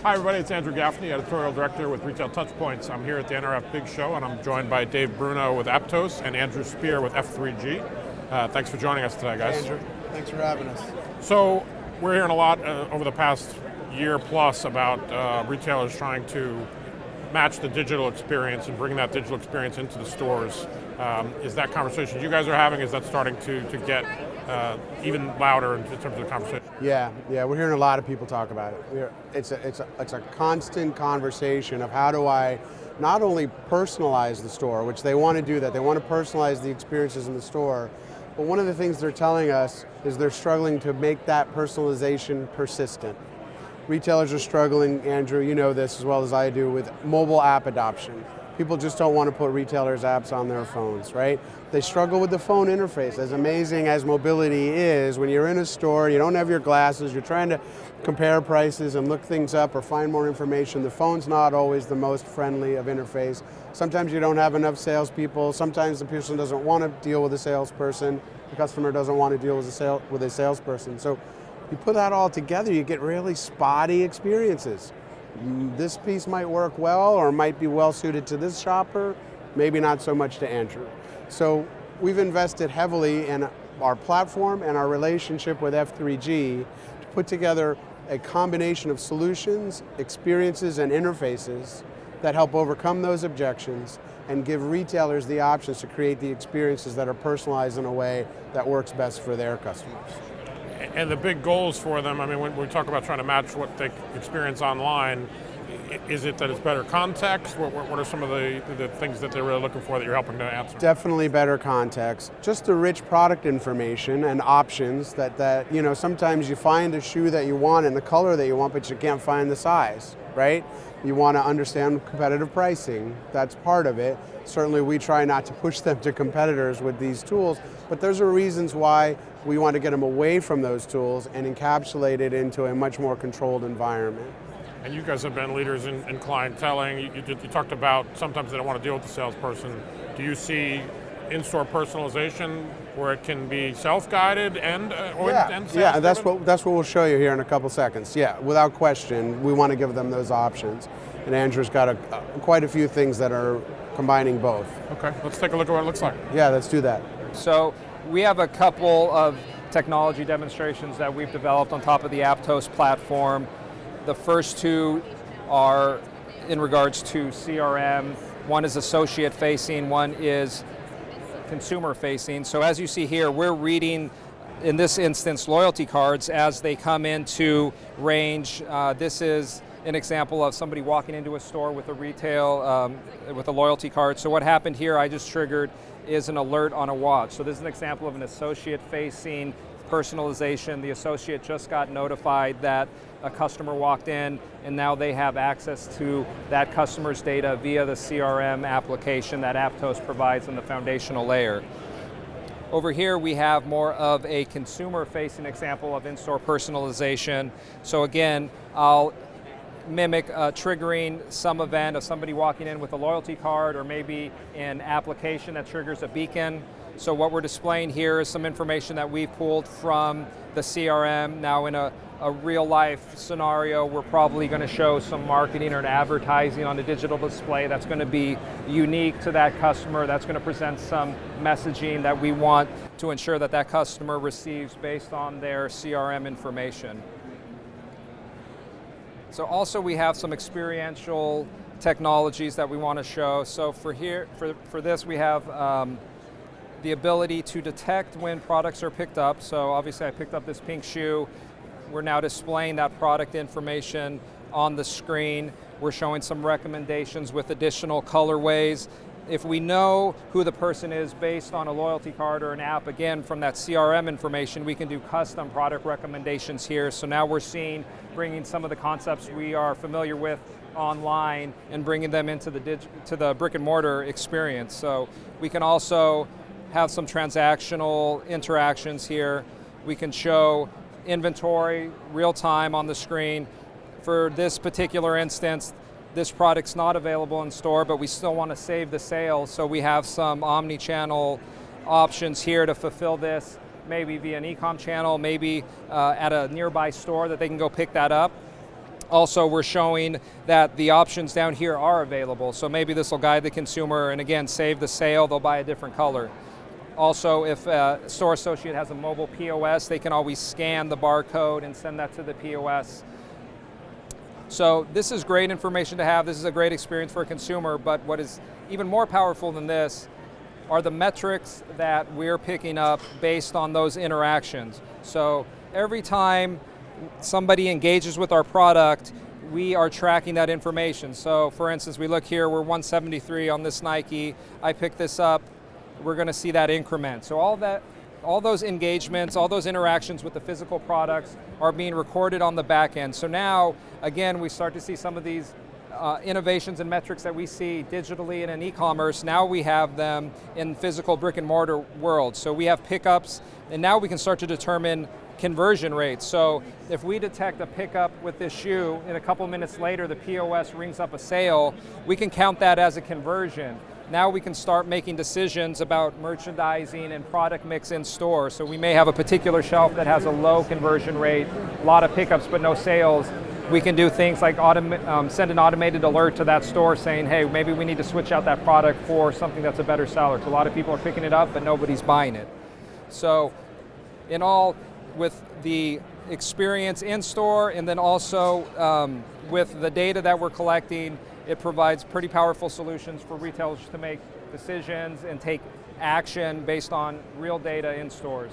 Hi everybody, it's Andrew Gaffney, Editorial Director with Retail Touchpoints. I'm here at the NRF Big Show and I'm joined by Dave Bruno with Aptos and Andrew Spear with F3G. Thanks for joining us today, guys. Hey Andrew, thanks for having us. So we're hearing a lot over the past year plus about retailers trying to match the digital experience and bring that digital experience into the stores. Is that conversation you guys are having, is that starting to get even louder in terms of the conversation? Yeah, we're hearing a lot of people talk about it. It's a constant conversation of how do I not only personalize the store, which they want to do that, they want to personalize the experiences in the store, but one of the things they're telling us is they're struggling to make that personalization persistent. Retailers are struggling, Andrew, you know this as well as I do, with mobile app adoption. People just don't want to put retailers' apps on their phones, right? They struggle with the phone interface. As amazing as mobility is, when you're in a store, you don't have your glasses, you're trying to compare prices and look things up or find more information, the phone's not always the most friendly of interface. Sometimes you don't have enough salespeople, sometimes the person doesn't want to deal with a salesperson, the customer doesn't want to deal with a salesperson. So you put that all together, you get really spotty experiences. This piece might work well or might be well suited to this shopper, maybe not so much to Andrew. So we've invested heavily in our platform and our relationship with F3G to put together a combination of solutions, experiences, and interfaces that help overcome those objections and give retailers the options to create the experiences that are personalized in a way that works best for their customers. And the big goals for them, I mean, when we talk about trying to match what they experience online, is it that it's better context? What are some of the things that they're really looking for that you're helping to answer? Definitely better context. Just the rich product information and options that you know, sometimes you find a shoe that you want in the color that you want, but you can't find the size, right? You want to understand competitive pricing. That's part of it. Certainly we try not to push them to competitors with these tools, but those are reasons why we want to get them away from those tools and encapsulate it into a much more controlled environment. And you guys have been leaders in clienteling. You talked about sometimes they don't want to deal with the salesperson. Do you see in-store personalization where it can be self-guided and yeah, that's what we'll show you here in a couple seconds. Yeah, without question, we want to give them those options. And Andrew's got quite a few things that are combining both. Okay, let's take a look at what it looks like. Yeah, let's do that. So we have a couple of technology demonstrations that we've developed on top of the Aptos platform. The first two are in regards to CRM. One is associate facing, one is consumer facing. So as you see here, we're reading, in this instance, loyalty cards as they come into range. This is an example of somebody walking into a store with a retail, with a loyalty card. So what happened here, I just triggered, is an alert on a watch. So this is an example of an associate-facing personalization. The associate just got notified that a customer walked in and now they have access to that customer's data via the CRM application that Aptos provides in the foundational layer. Over here we have more of a consumer-facing example of in-store personalization. So again, I'll mimic triggering some event of somebody walking in with a loyalty card or maybe an application that triggers a beacon. So what we're displaying here is some information that we've pulled from the CRM. Now in a real life scenario, we're probably going to show some marketing or an advertising on the digital display that's going to be unique to that customer, that's going to present some messaging that we want to ensure that that customer receives based on their CRM information. So also we have some experiential technologies that we want to show. So for this we have the ability to detect when products are picked up. So obviously I picked up this pink shoe. We're now displaying that product information on the screen. We're showing some recommendations with additional colorways. If we know who the person is based on a loyalty card or an app, again, from that CRM information, we can do custom product recommendations here. So now we're bringing some of the concepts we are familiar with online and bringing them into the brick and mortar experience. So we can also have some transactional interactions here. We can show inventory real time on the screen. For this particular instance, this product's not available in store, but we still want to save the sale, so we have some omni-channel options here to fulfill this, maybe via an e-com channel, maybe at a nearby store that they can go pick that up. Also, we're showing that the options down here are available. So maybe this will guide the consumer and again, save the sale, they'll buy a different color. Also, if a store associate has a mobile POS, they can always scan the barcode and send that to the POS. So this is great information to have. This is a great experience for a consumer, but what is even more powerful than this are the metrics that we're picking up based on those interactions. So every time somebody engages with our product, we are tracking that information. So for instance, we look here, we're 173 on this Nike, I pick this up, we're going to see that increment. So all those engagements, all those interactions with the physical products are being recorded on the back end. So now, again, we start to see some of these innovations and metrics that we see digitally and in e-commerce. Now we have them in physical brick and mortar world. So we have pickups, and now we can start to determine conversion rates. So if we detect a pickup with this shoe and a couple minutes later the POS rings up a sale, we can count that as a conversion. Now we can start making decisions about merchandising and product mix in store. So we may have a particular shelf that has a low conversion rate, a lot of pickups but no sales. We can do things like send an automated alert to that store saying, hey, maybe we need to switch out that product for something that's a better seller. So a lot of people are picking it up but nobody's buying it. So in all, with the experience in store and then also with the data that we're collecting, it provides pretty powerful solutions for retailers to make decisions and take action based on real data in stores.